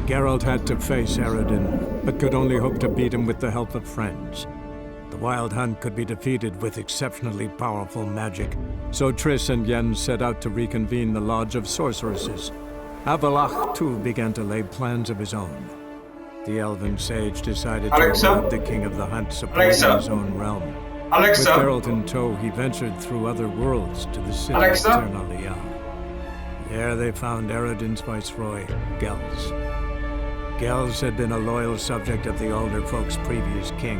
Geralt had to face Eredin, but could only hope to beat him with the help of friends. The Wild Hunt could be defeated with exceptionally powerful magic, so Triss and Yen set out to reconvene the Lodge of Sorceresses. Avallac'h, too, began to lay plans of his own. The elven sage decided to elude the King of the Hunt support in his own realm. With Geralt in tow, he ventured through other worlds to the city of Ternalia. There they found Eredin's viceroy, Gels. Gels had been a loyal subject of the Alder Folk's previous king.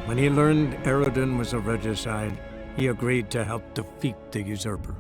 When he learned Eredin was a regicide, he agreed to help defeat the usurper.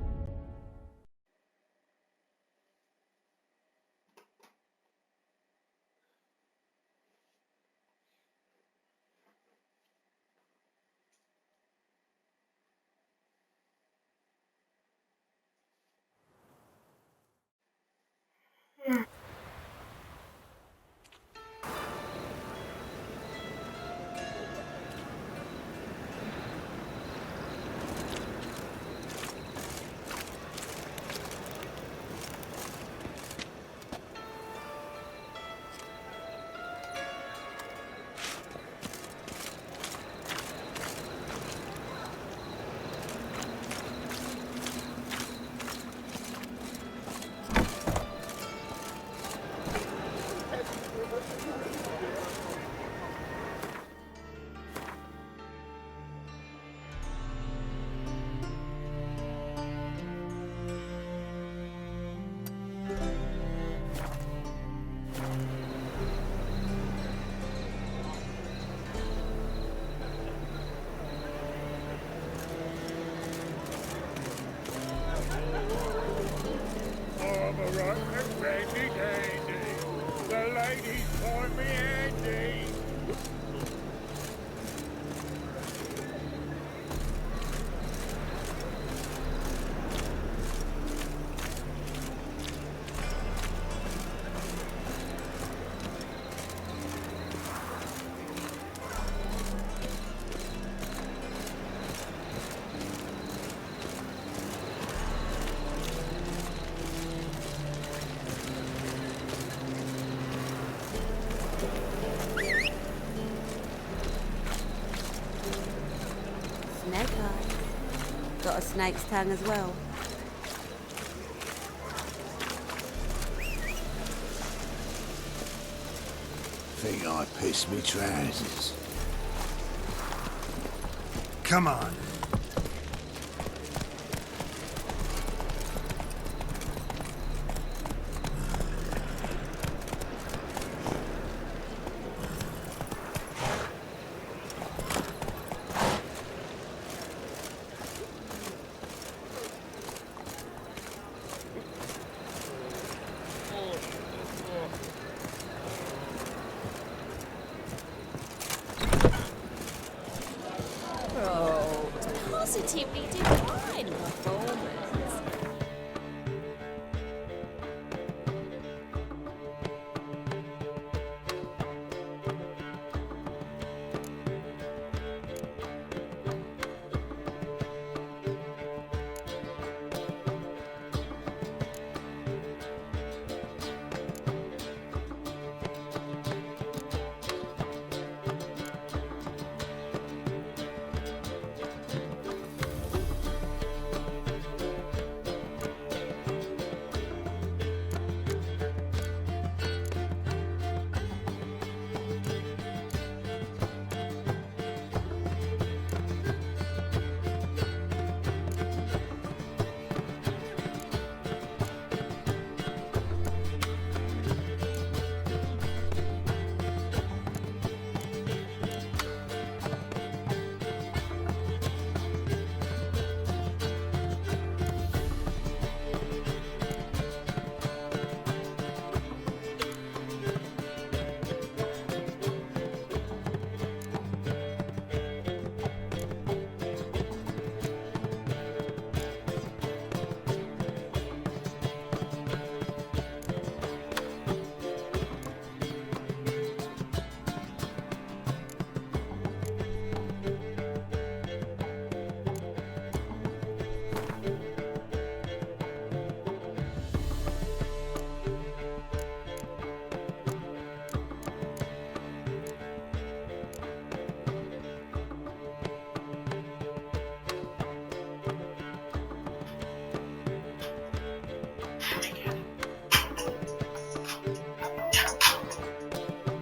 The ladies call me Andy. Snake eyes. Got a snake's tongue as well. Think I pissed me trousers. Come on.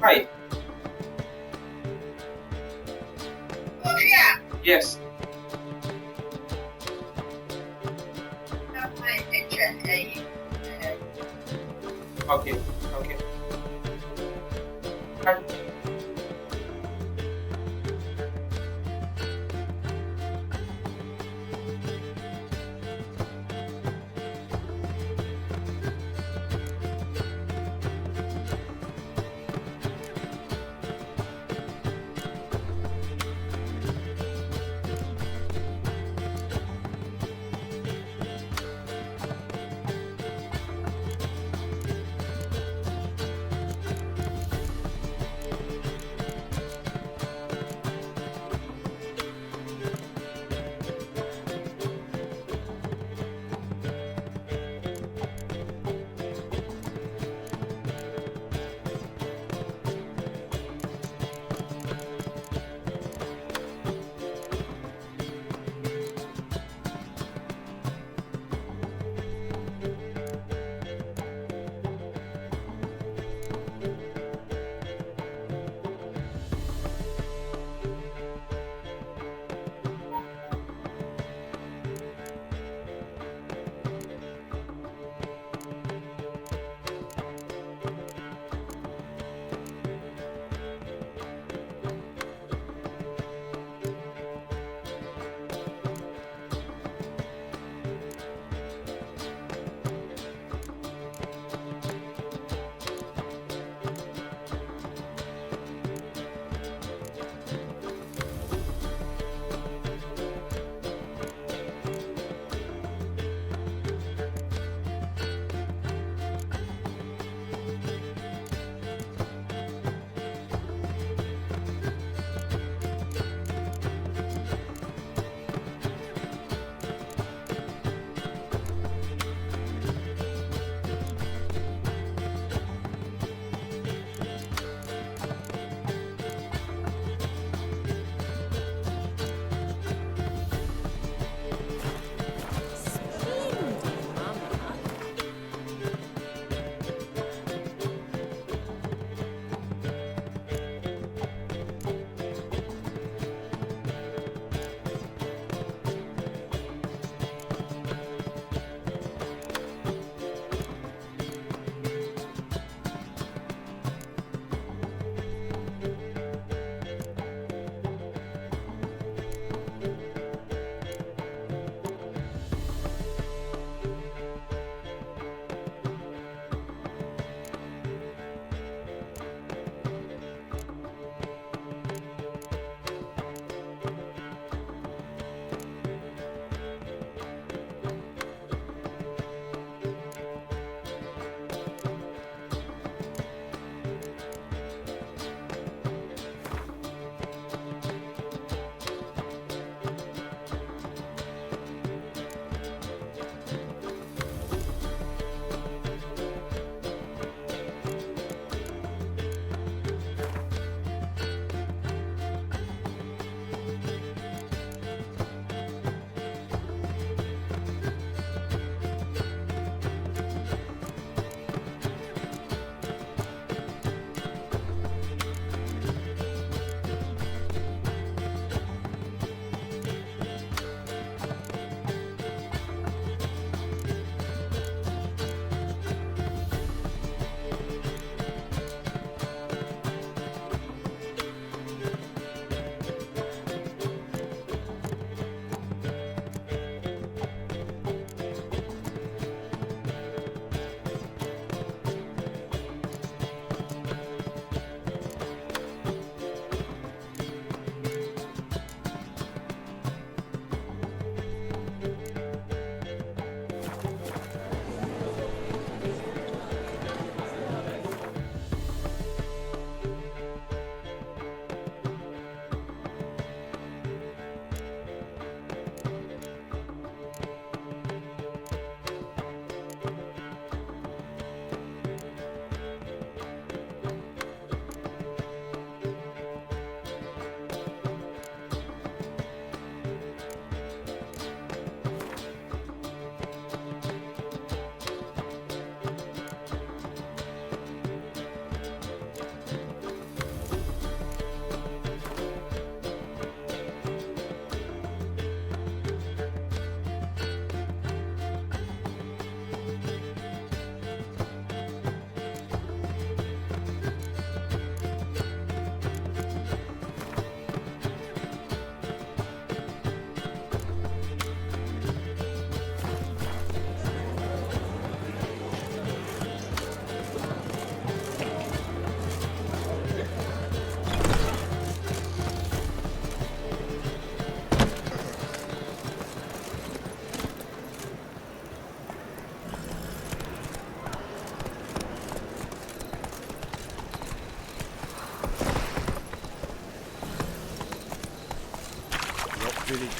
Hi. Oh yeah, Yes. that's my picture. Okay. Okay. Hi.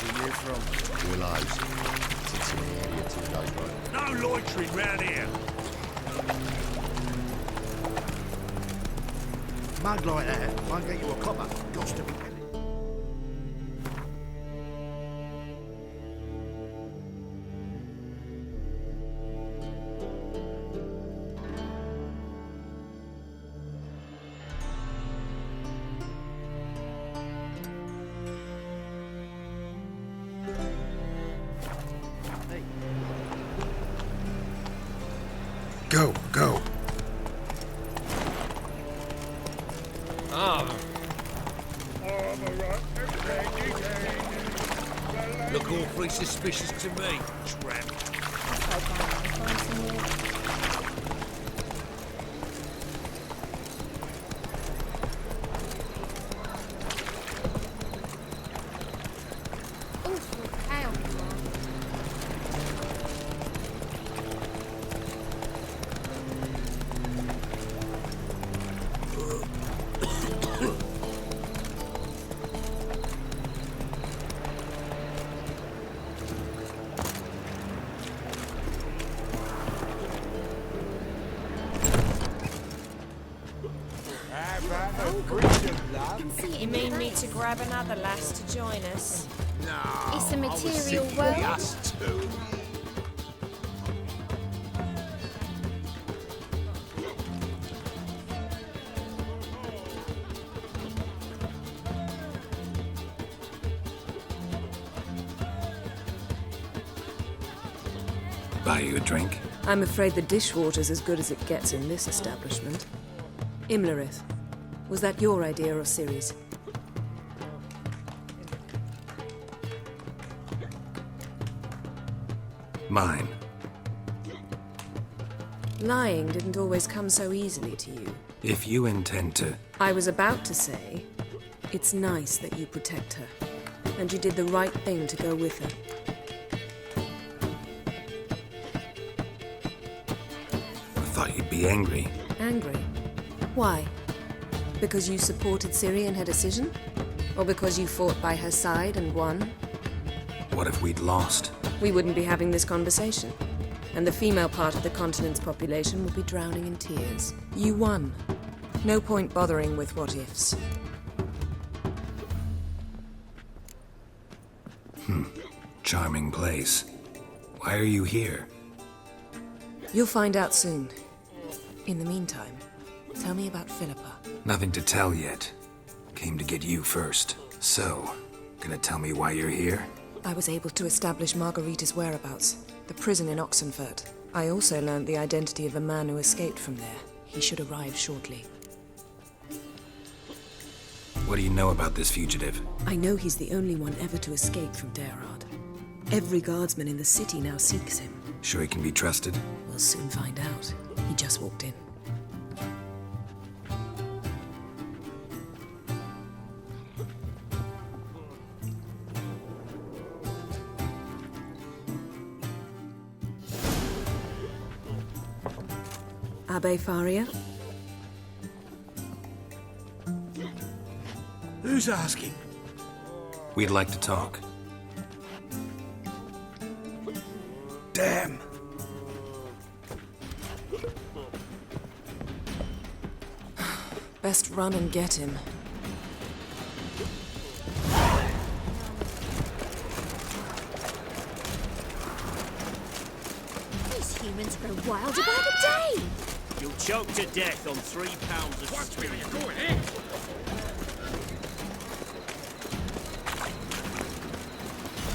Where you from? Willows. Sits in the area 2 days ago. No loitering round here. Mug like that won't get you a copper. Got to be pellet. Go, go. Look awfully suspicious to me, tramp. Awful cow. How about a creature, love? You mean me to grab another lass to join us? No. It's a I was material thinking world. us two. Buy you a drink? I'm afraid the dishwater's as good as it gets in this establishment. Imlerith, was that your idea or Ciri's? Mine. Lying didn't always come so easily to you. If you intend to... I was about to say, it's nice that you protect her. And you did the right thing to go with her. I thought you'd be angry. Angry? Why? Because you supported Ciri in her decision? Or because you fought by her side and won? What if we'd lost? We wouldn't be having this conversation. And the female part of the continent's population would be drowning in tears. You won. No point bothering with what-ifs. Charming place. Why are you here? You'll find out soon. In the meantime, tell me about Philippa. Nothing to tell yet. Came to get you first. So, gonna tell me why you're here? I was able to establish Margarita's whereabouts, the prison in Oxenfurt. I also learned the identity of a man who escaped from there. He should arrive shortly. What do you know about this fugitive? I know he's the only one ever to escape from Daerard. Every guardsman in the city now seeks him. Sure he can be trusted? We'll soon find out. He just walked in. Abbe Faria? Who's asking? We'd like to talk. Damn. Best run and get him. These humans grow wild by the day. You'll choke to death on 3 pounds of Watch me, you're going in.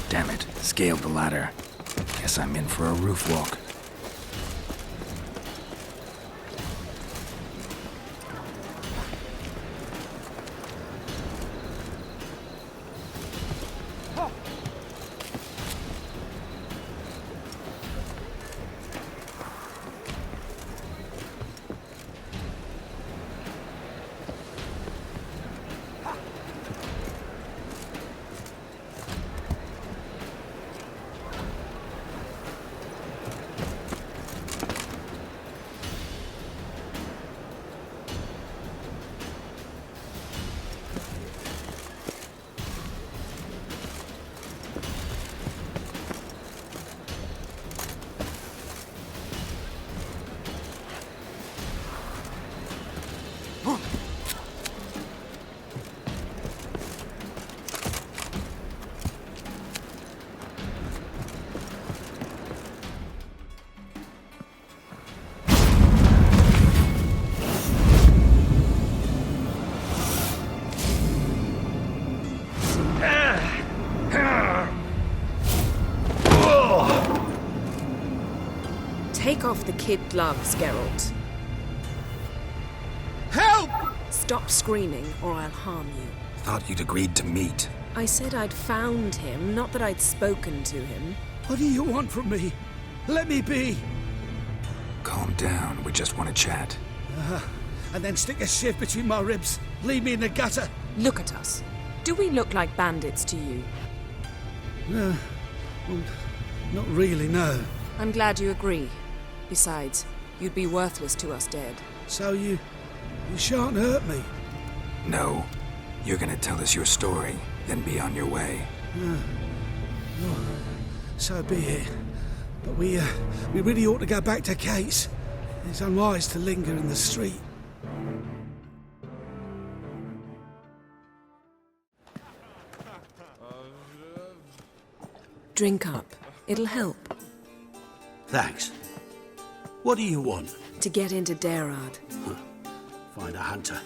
Damn it. Scaled the ladder. Guess I'm in for a roof walk. Take off the kid gloves, Geralt. Help! Stop screaming, or I'll harm you. Thought you'd agreed to meet. I said I'd found him, not that I'd spoken to him. What do you want from me? Let me be. Calm down, we just want to chat. And then stick a shiv between my ribs. Leave me in the gutter. Look at us. Do we look like bandits to you? No. Well, not really, no. I'm glad you agree. Besides, you'd be worthless to us dead. So you shan't hurt me. No. You're gonna tell us your story, then be on your way. So be it. But we really ought to go back to Kate's. It's unwise to linger in the street. Drink up. It'll help. Thanks. What do you want? To get into Daerad. Find a hunter.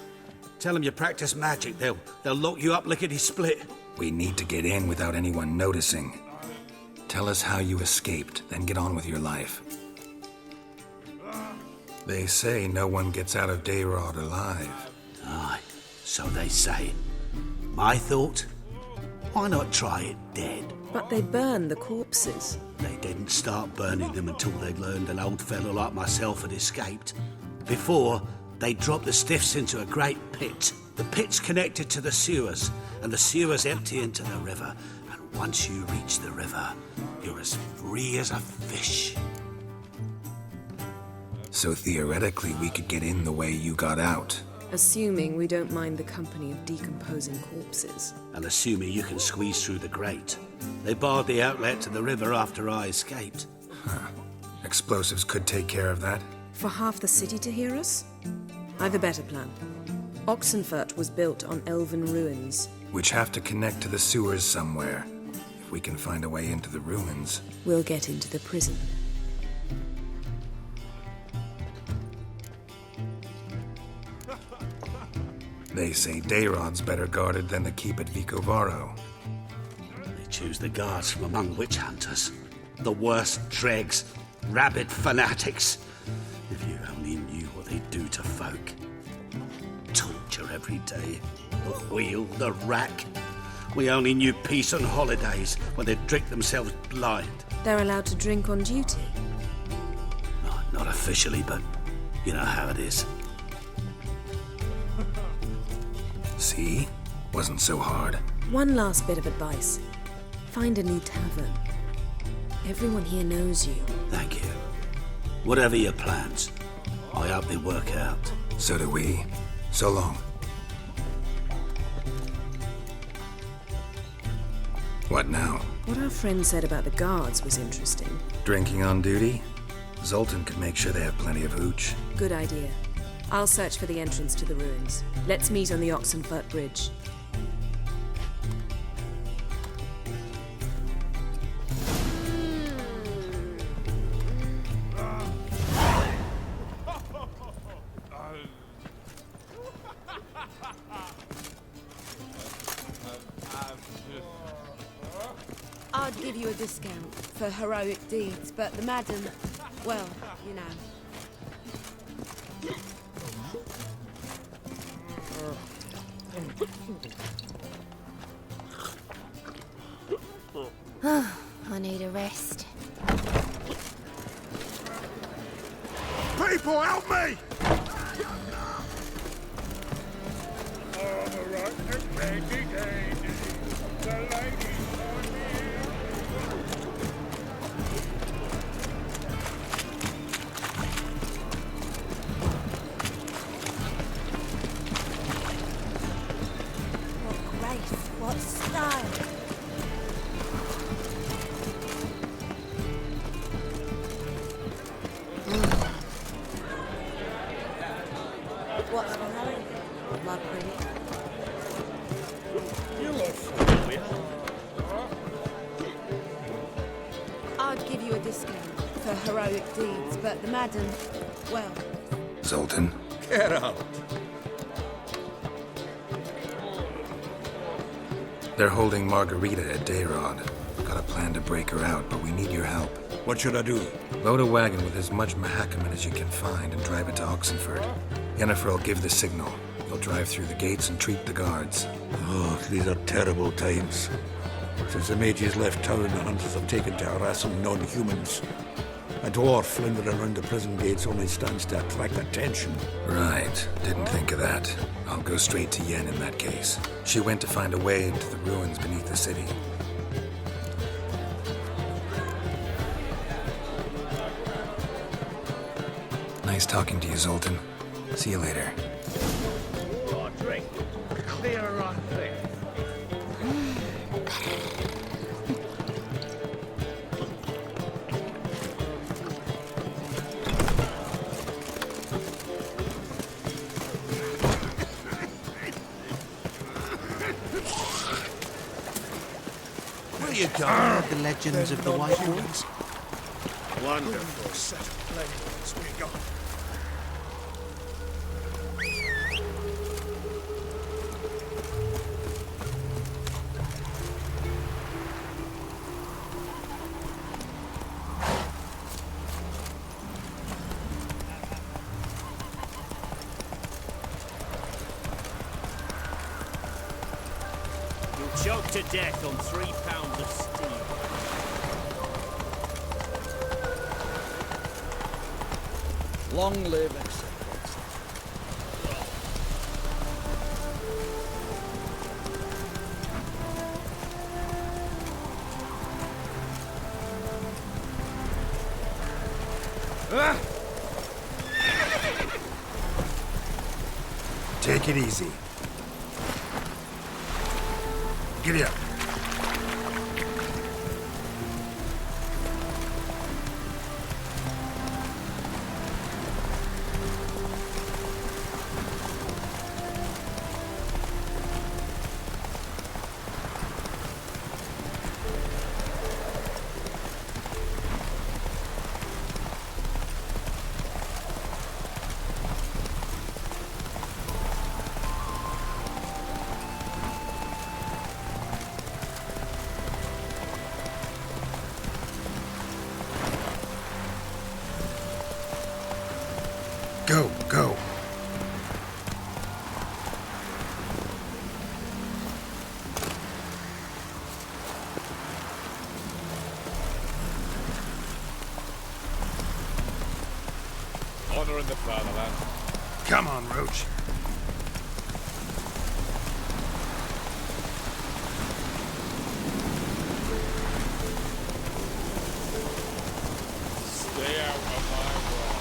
Tell them you practice magic. They'll lock you up lickety-split. We need to get in without anyone noticing. Tell us how you escaped, then get on with your life. They say no one gets out of Daerad alive. Aye, so they say. My thought? Why not try it dead? But they burn the corpses. They didn't start burning them until they'd learned an old fellow like myself had escaped. Before, they dropped the stiffs into a great pit. The pit's connected to the sewers, and the sewers empty into the river. And once you reach the river, you're as free as a fish. So theoretically, we could get in the way you got out. Assuming we don't mind the company of decomposing corpses. And assuming you can squeeze through the grate. They barred the outlet to the river after I escaped. Explosives could take care of that. For half the city to hear us? I've a better plan. Oxenfurt was built on elven ruins. Which have to connect to the sewers somewhere. If we can find a way into the ruins. We'll get into the prison. They say Daerad's better guarded than the keep at Vicovaro. They choose the guards from among witch hunters. The worst dregs, rabid fanatics. If you only knew what they do to folk. Torture every day. The wheel, the rack. We only knew peace on holidays when they'd drink themselves blind. They're allowed to drink on duty. Oh, not officially, but you know how it is. See? Wasn't so hard. One last bit of advice. Find a new tavern. Everyone here knows you. Thank you. Whatever your plans, I hope they work out. So do we. So long. What now? What our friend said about the guards was interesting. Drinking on duty? Zoltan could make sure they have plenty of hooch. Good idea. I'll search for the entrance to the ruins. Let's meet on the Oxenfurt Bridge. I'd give you a discount for heroic deeds, but the madam, well, you know. I need a rest. People, help me! What grace, what style. What's for Harry? My pretty. I'd give you a discount for heroic deeds, but the madam, well. Zoltan? Get out! They're holding Margarita at Daerad. Got a plan to break her out, but we need your help. What should I do? Load a wagon with as much Mahakaman as you can find and drive it to Oxenford. Yennefer will give the signal. You'll drive through the gates and treat the guards. Oh, these are terrible times. Since the mages left town, the hunters have taken to harassing non-humans. A dwarf flindering around the prison gates only stands to attract attention. Right. Didn't think of that. I'll go straight to Yen in that case. She went to find a way into the ruins beneath the city. Nice talking to you, Zoltan. See you later. Where you going with the legends of the White Wolves? Wonderful. Set of flames we got. You'll choke to death on 3 pounds of steel. Long live Take it easy. Giddy up. Go, go. Honor in the fatherland. Come on, Roach. Stay out of my way.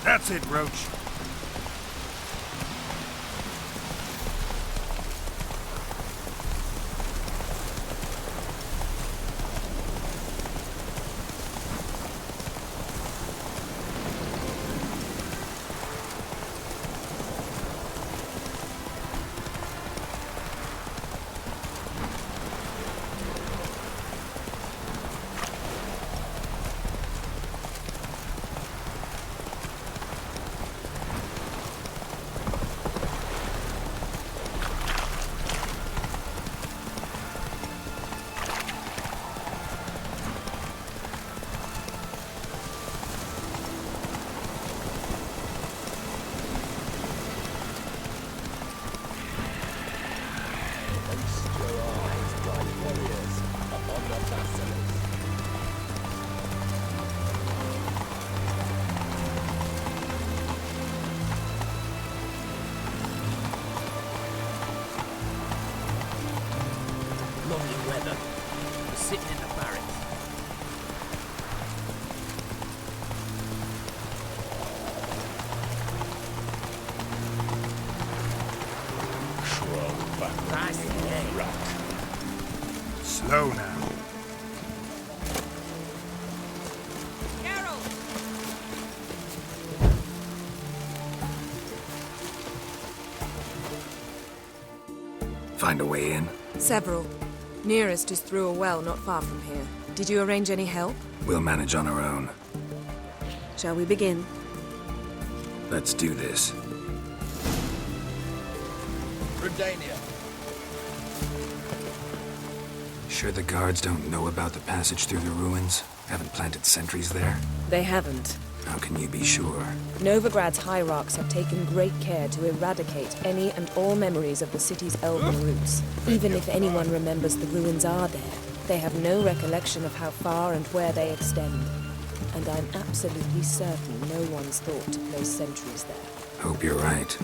That's it, Roach. Lovely weather. We're sitting in the barracks. Nice day. Slow now. Find a way in? Several. Nearest is through a well not far from here. Did you arrange any help? We'll manage on our own. Shall we begin? Let's do this. Redania. Sure the guards don't know about the passage through the ruins? Haven't planted sentries there? They haven't. How can you be sure? Novigrad's hierarchs have taken great care to eradicate any and all memories of the city's elven roots. Even if anyone remembers the ruins are there, they have no recollection of how far and where they extend. And I'm absolutely certain no one's thought to place sentries there. Hope you're right.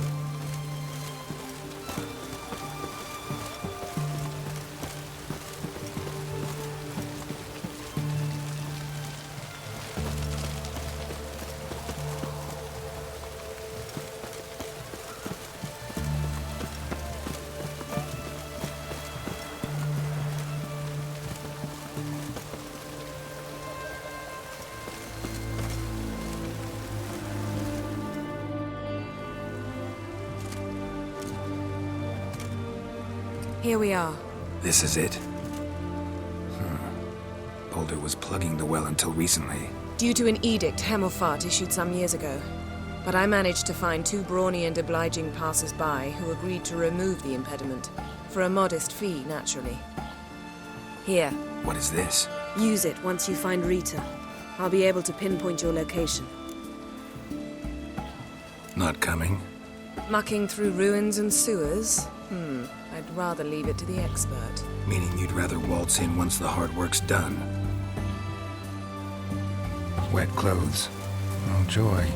Here we are. This is it? Boulder was plugging the well until recently. Due to an edict Hemelfart issued some years ago. But I managed to find two brawny and obliging passers-by who agreed to remove the impediment. For a modest fee, naturally. Here. What is this? Use it once you find Rita. I'll be able to pinpoint your location. Not coming? Mucking through ruins and sewers? I'd rather leave it to the expert. Meaning you'd rather waltz in once the hard work's done? Wet clothes. Oh, joy.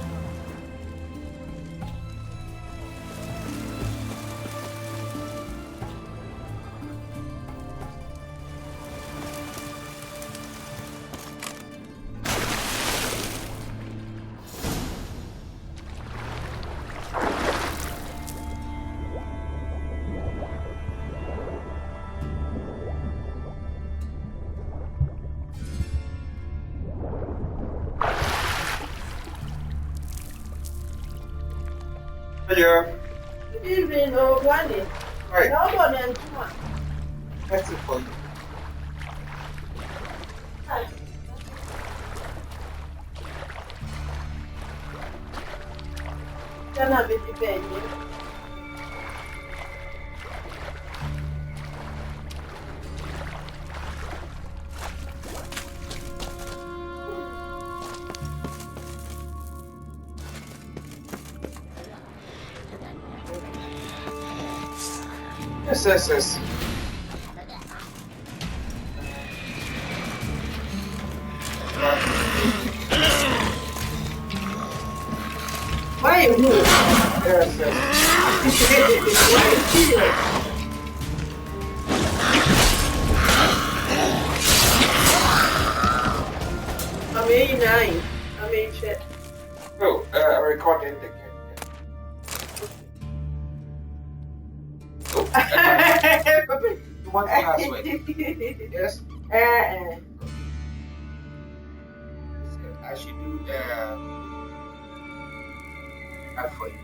Hello. Good evening, old Granny. Right. No one and one. That's it for you. Can I be the baby? Yes. Why you move? Yes. I'm 89. I'm 8. Oh, I'm recording the game. You want to ask me? Yes? I should do the add for you.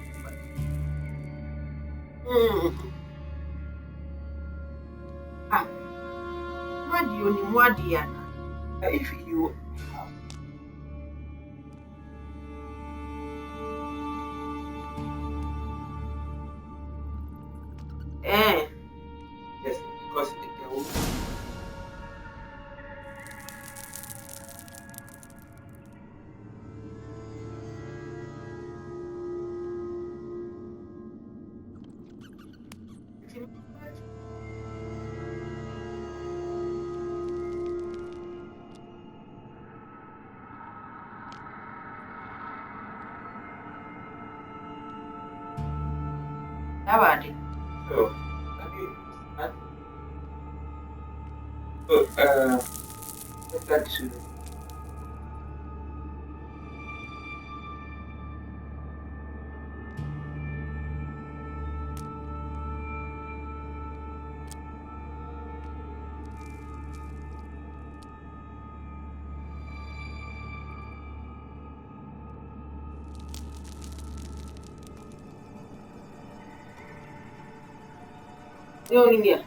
What do you need? What do you need? If you Eh. yes, because it will. How about it? So, let's to Yo, India.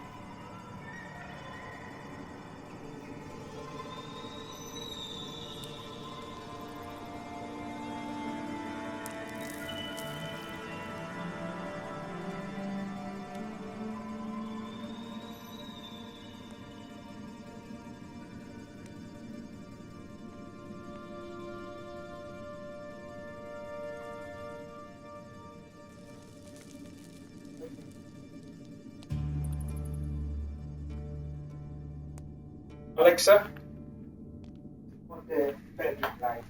Alexa, what the pen light?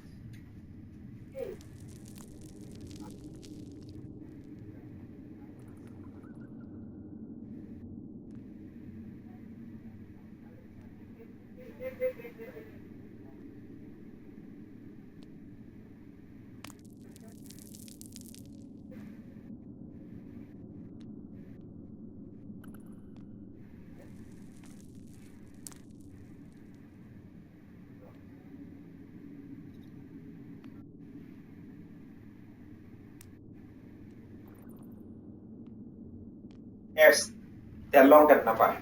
Yes, they're longer number.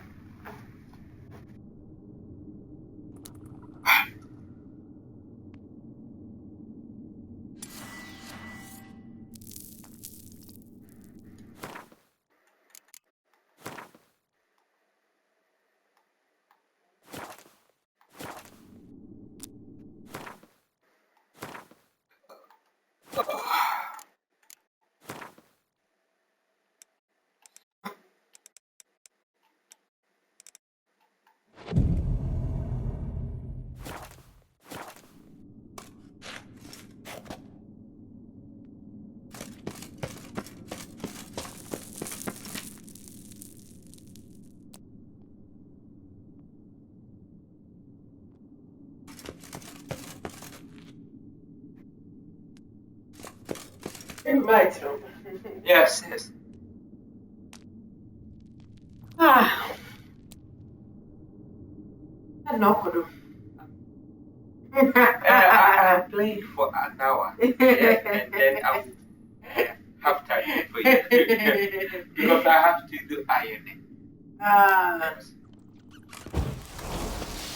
Right. Yes, yes. Ah. I know, Kodo. I'm playing for an hour. And then I will have time for you. Because I have to do ironing.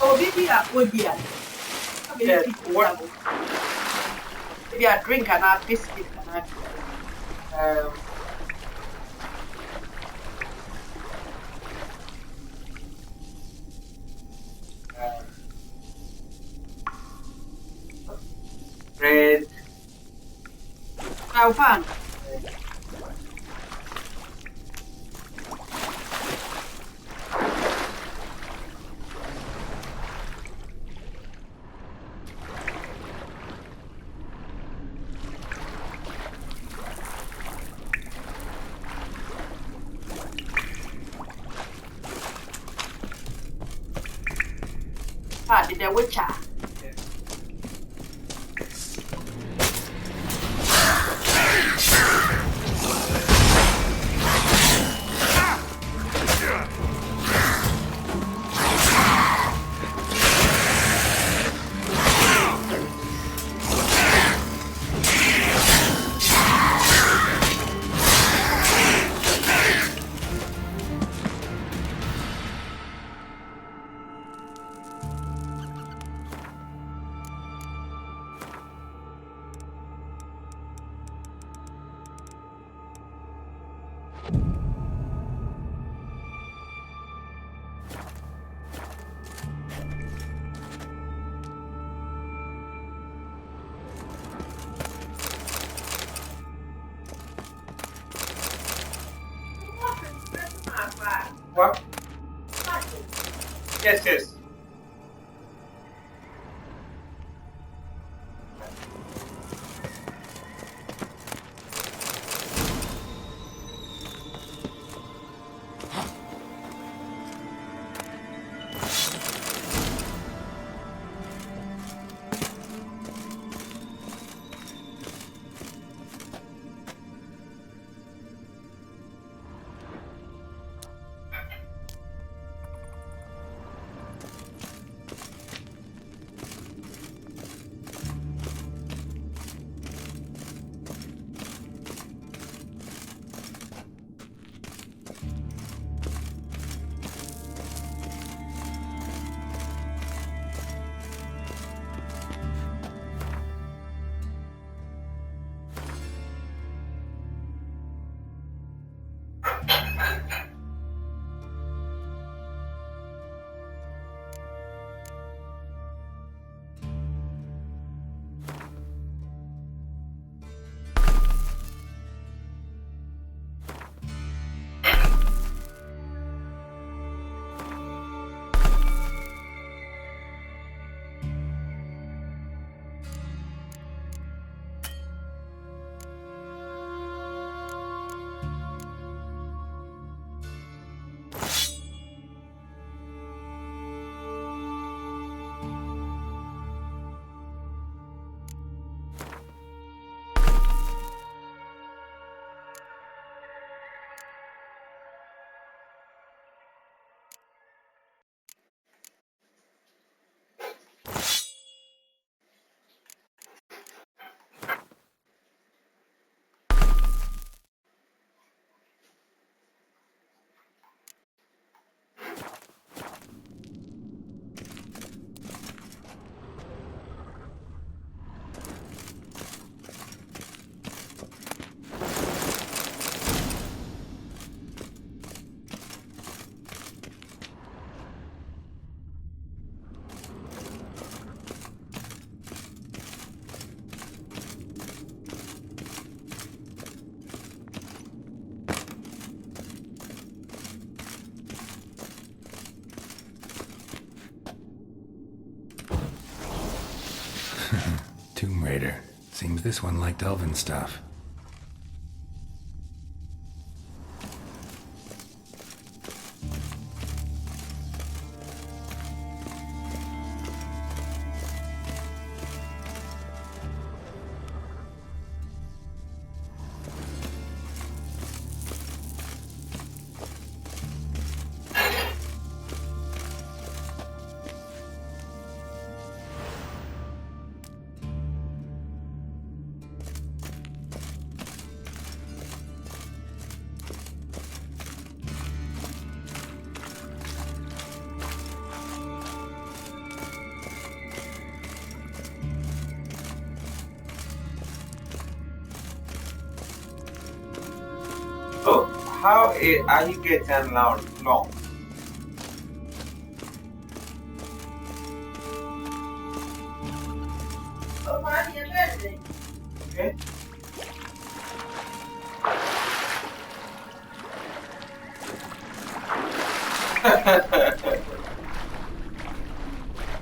Oh, maybe I would be. Yes, what? Maybe I drink and I biscuit and I. Bread. How fun. Did the witcher? What? Yes, yes. generator. Seems this one liked elven stuff. So, how are you getting along? Okay.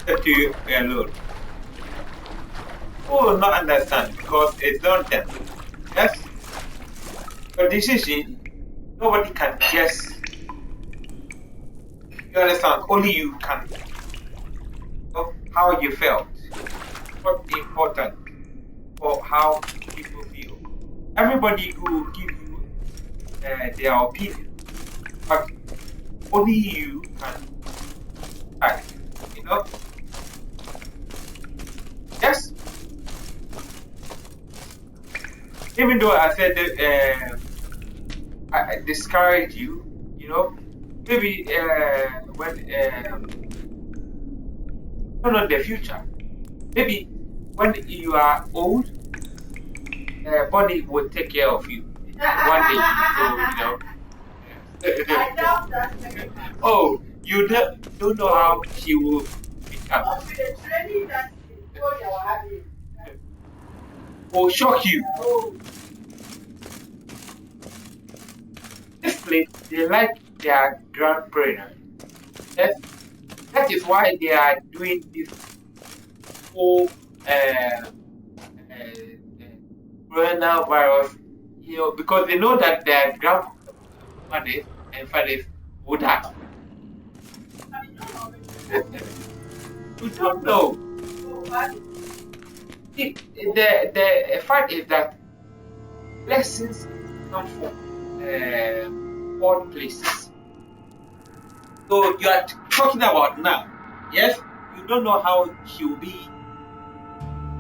To you alone. Oh, not understand because it's not them. Yes. Your decision, nobody can guess. You understand? Only you can know how you felt. What's important for how people feel. Everybody will give you their opinion, but only you can act. You know? Yes. Even though I said that, I discourage you, you know, maybe when not the future, maybe when you are old, body will take care of you one day. So, you know. Oh, you don't know how she will become. Will shock you. This place, they like their grandparents. That is why they are doing this whole coronavirus, you know, because they know that their grandmothers and fathers would die. You don't know. The fact is that blessings come from all places. So you are talking about now, yes? You don't know how she will be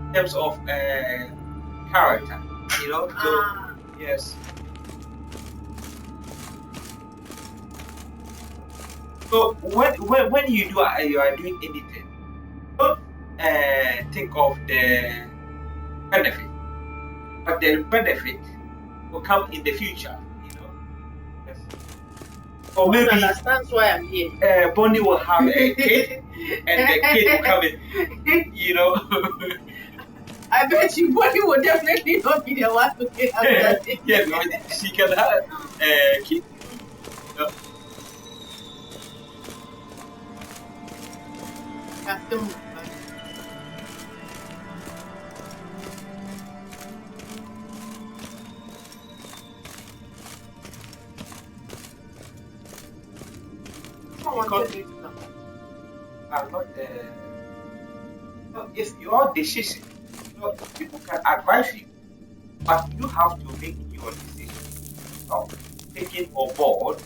in terms of character, you know? So, yes. So when you are doing anything, don't think of the benefit, but the benefit will come in the future, you know. Yes. Or maybe that's why I'm here. Bonnie will have a kid, and the kid will come in, you know. I bet you Bonnie will definitely not be the one to get after this. Yes, she can have a kid. You know? It's your decision. So people can advise you, but you have to make your decision of taking on board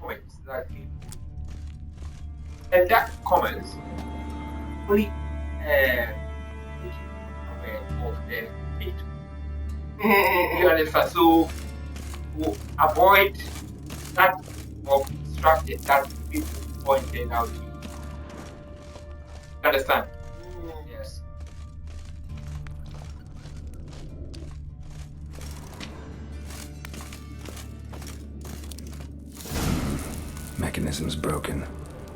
comments that people, and that comments only make you aware of the hate. You understand? So to avoid that obstruction that people pointed out to you. Understand? Yes. Mechanism's broken.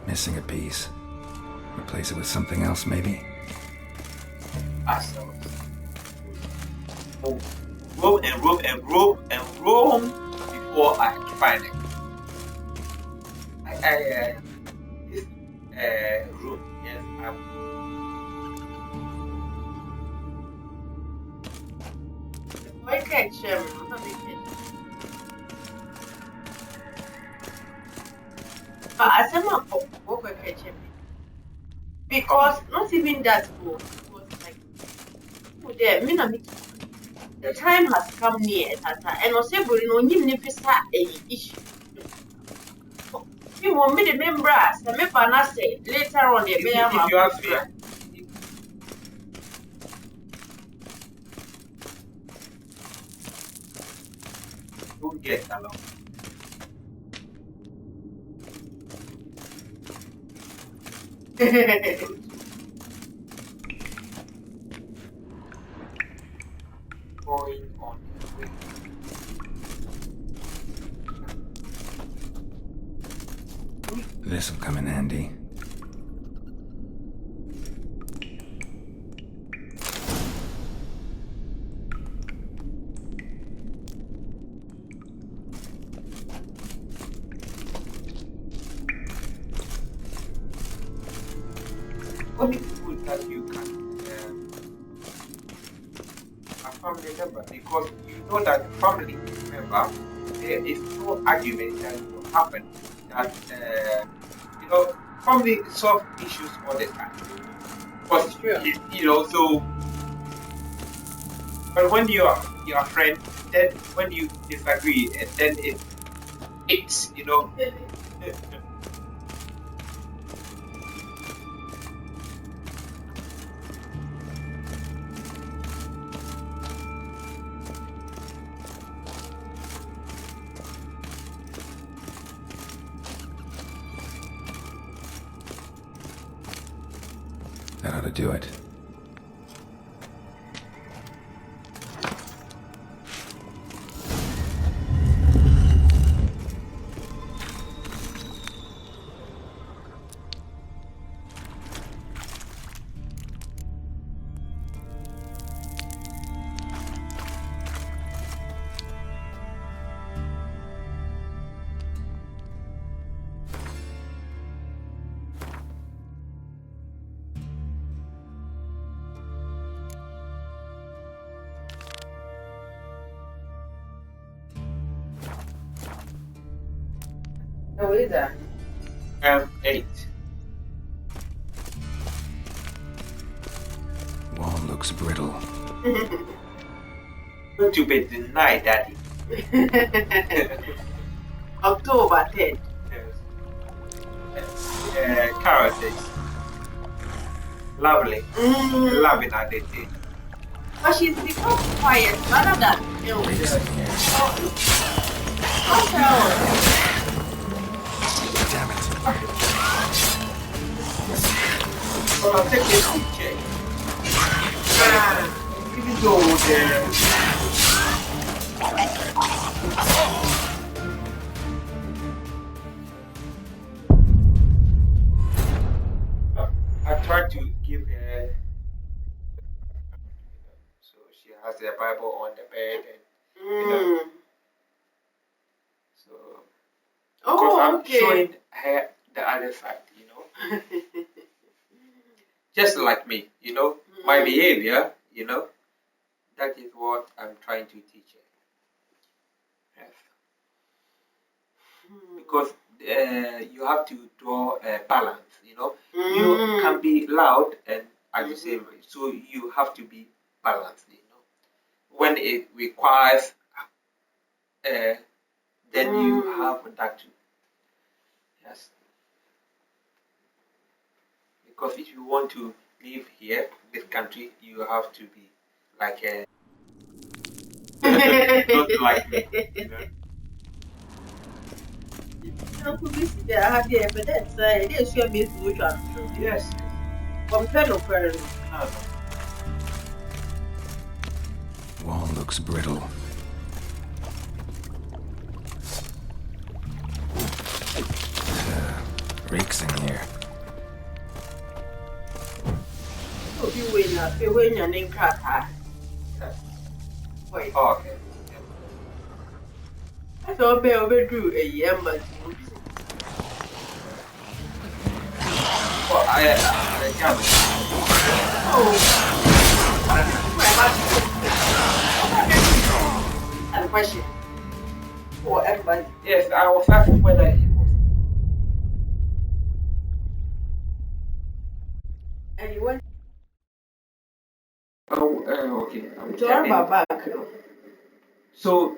Missing a piece. Replace it with something else, maybe? Awesome. Roam and roam and roam and roam before I find it. This room, yes, Why can't share me? I'm not making it. But as a man, what can catch me? Because not even that goal. It was like, oh, there, me na me. The time has come near, Tata, and also, but no, you never start a issue. You want me to remember us, the member say later on the If you have fear. Don't get along. Going on his way. This'll come in handy. Only people that you can a family member, because you know that family member, there is no argument that will happen that you know family solve issues all the time. But you know, so but when you're a friend, then when you disagree, and then it's you know. That ought to do it. How is that? 8. Wall looks brittle. Not to be denied, Daddy. October 10th. Carol says, lovely. Loving at the day. But she's become quiet rather than ill. Damn it. Well, I'll take this picture. Even though I tried to give her, so she has the Bible on the bed, and you know, so because I'm showing her the other side, you know, just like me, you know, my behavior, you know, that is what I'm trying to teach her. Yes. Because you have to draw a balance, you know. You can be loud and at the same time, so you have to be balanced, you know. When it requires, then you have that too. Yes. Because if you want to live here, this country, you have to be like a not like me, you know. Publicity I had here, but that's it is your business. Yes. Compare no parents. Wall looks brittle. Reeks in here. So you win your name card. Wait. Oh, okay. I thought I overdrew a year, but well, I can't. oh, And the question for everybody. Yes, I was asking whether it was. And you went Oh, okay. to our back. So